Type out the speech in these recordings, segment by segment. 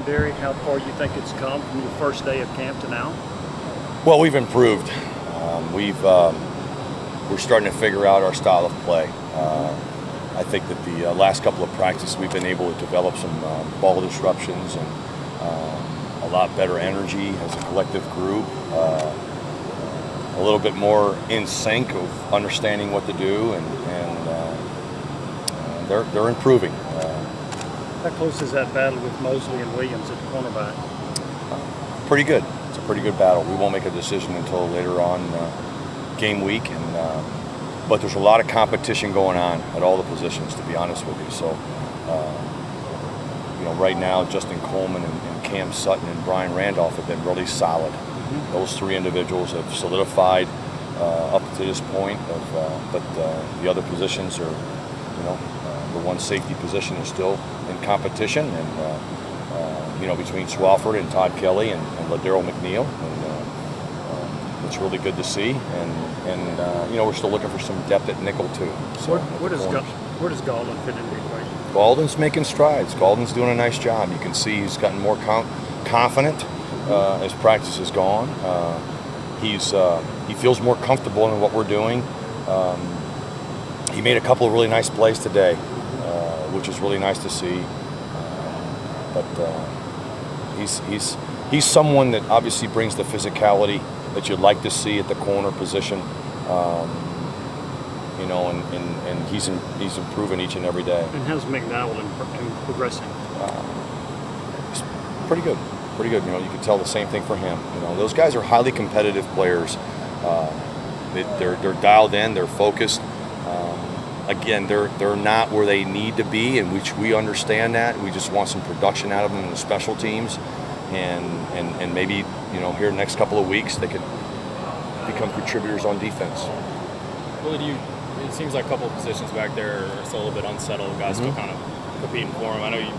secondary, how far you think it's come from your first day of camp to now? Well, we've improved. We're starting to figure out our style of play. I think that the last couple of practices we've been able to develop some ball disruptions and a lot better energy as a collective group. A little bit more in sync of understanding what to do, and they're improving. How close is that battle with Mosley and Williams at the cornerback? Pretty good. It's a pretty good battle. We won't make a decision until later on game week, but there's a lot of competition going on at all the positions, to be honest with you. So, right now, Justin Coleman and Cam Sutton and Brian Randolph have been really solid. Mm-hmm. Those three individuals have solidified up to this point, but the other positions are, the one safety position is still in competition, and between Swafford and Todd Kelly and Ladero McNeil, and it's really good to see. And we're still looking for some depth at nickel too. So where does Galden fit into the equation? Galden's making strides. Galden's doing a nice job. You can see he's gotten more confident as practice has gone. He feels more comfortable in what we're doing. He made a couple of really nice plays today, which is really nice to see. But he's someone that obviously brings the physicality that you'd like to see at the corner position. And he's improving each and every day. And how's McDowell in progressing? He's pretty good. Pretty good. You can tell the same thing for him. Those guys are highly competitive players. They're dialed in. They're focused. Again, they're not where they need to be, and which we understand that. We just want some production out of them in the special teams, and maybe here the next couple of weeks they could become contributors on defense. Willie, it seems like a couple of positions back there are still a little bit unsettled. Guys still kind of competing for them. I know you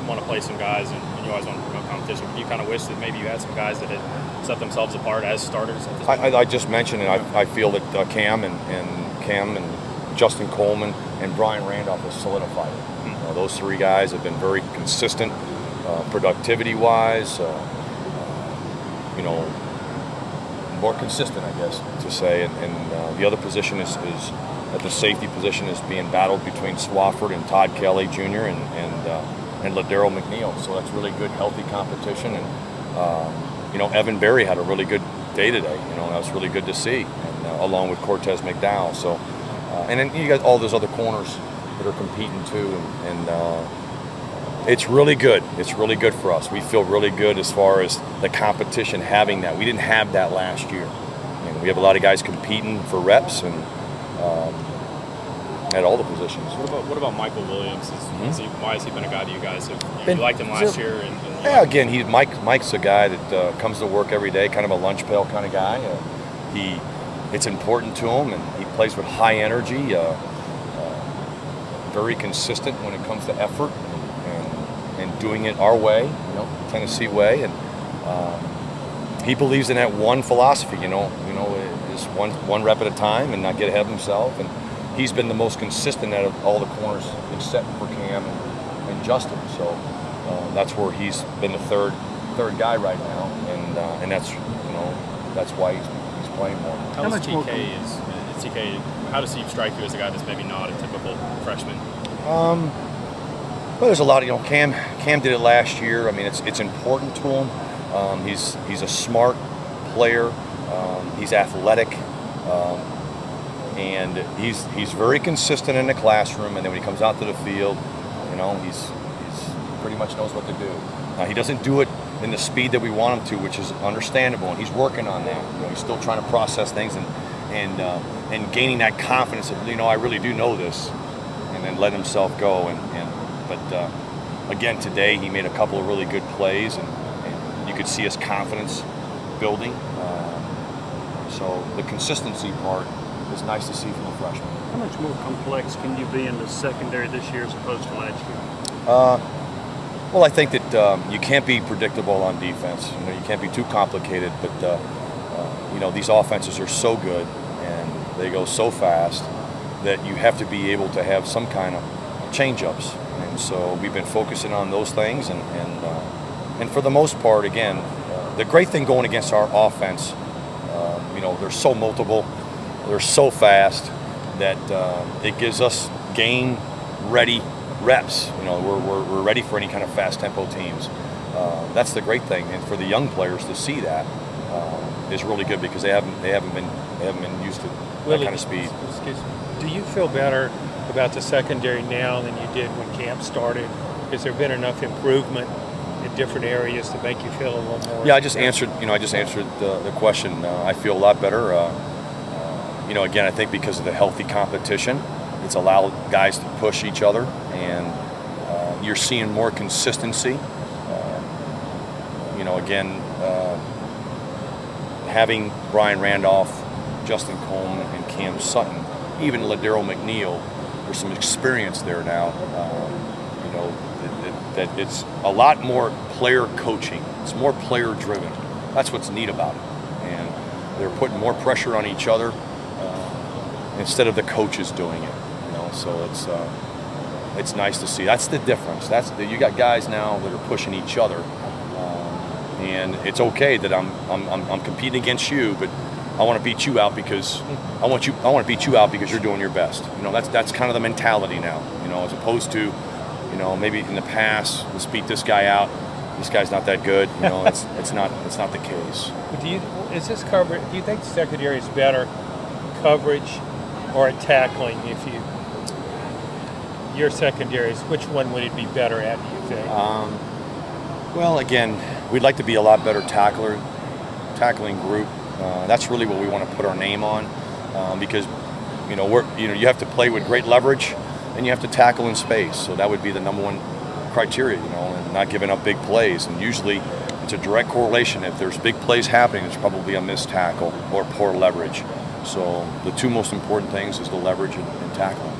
want to play some guys, and you always want to promote competition. But you kind of wish that maybe you had some guys that had set themselves apart as starters at this point? I just mentioned it. I feel that Cam and Justin Coleman and Brian Randolph have solidified it. Those three guys have been very consistent, productivity-wise. More consistent, I guess, to say. And the other position is at the safety position is being battled between Swafford and Todd Kelly Jr. and Ladero McNeil. So that's really good, healthy competition. And Evan Berry had a really good day today. That was really good to see, and along with Cortez McDowell. So. And then you got all those other corners that are competing too, and it's really good. It's really good for us. We feel really good as far as the competition having that. We didn't have that last year. We have a lot of guys competing for reps and at all the positions. What about Michael Williams? Why has he been a guy that you guys have? You liked him last year. Again, Mike's a guy that comes to work every day, kind of a lunch pail kind of guy. It's important to him, and he plays with high energy, very consistent when it comes to effort and doing it our way, Tennessee way. And he believes in that one philosophy, is one rep at a time and not get ahead of himself. And he's been the most consistent out of all the corners except for Cam and Justin. So that's where he's been the third guy right now, and that's why he's playing more. How much TK how does he strike you as a guy that's maybe not a typical freshman? Well, there's a lot of Cam did it last year. I mean, it's important to him. He's a smart player. He's athletic, and he's very consistent in the classroom. And then when he comes out to the field, he's pretty much knows what to do. Now, he doesn't do it in the speed that we want him to, which is understandable, and he's working on that. He's still trying to process things and gaining that confidence of I really do know this, and then let himself go. But again, today he made a couple of really good plays, and you could see his confidence building. So the consistency part is nice to see from a freshman. How much more complex can you be in the secondary this year as opposed to last year? Well, I think that you can't be predictable on defense. You can't be too complicated. But these offenses are so good and they go so fast that you have to be able to have some kind of change-ups. And so we've been focusing on those things, and And for the most part, again, the great thing going against our offense, they're so multiple, they're so fast that it gives us game-ready reps. We're ready for any kind of fast-tempo teams. That's the great thing, and for the young players to see that is really good because they haven't been used to that kind of speed. Excuse me. Do you feel better about the secondary now than you did when camp started? Has there been enough improvement in different areas to make you feel a little more? Yeah, I just answered the question. I feel a lot better. Again, I think because of the healthy competition, it's allowed guys to push each other, and you're seeing more consistency. Again, having Brian Randolph, Justin Coleman, and Cam Sutton, even Ladero McNeil, there's some experience there now. That it's a lot more player coaching. It's more player driven. That's what's neat about it. And they're putting more pressure on each other instead of the coaches doing it. So it's nice to see. That's the difference. You got guys now that are pushing each other, and it's okay that I'm competing against you, but I want to beat you out because I want to beat you out because you're doing your best. That's kind of the mentality now. As opposed to maybe in the past, let's beat this guy out. This guy's not that good. It's not the case. But do you think the secondary is better coverage or at tackling? Your secondaries, which one would it be better at, do you think? Well, again, we'd like to be a lot better tackling group. That's really what we want to put our name on, because you have to play with great leverage, and you have to tackle in space. So that would be the number one criteria, and not giving up big plays. And usually, it's a direct correlation. If there's big plays happening, there's probably a missed tackle or poor leverage. So the two most important things is the leverage and tackling.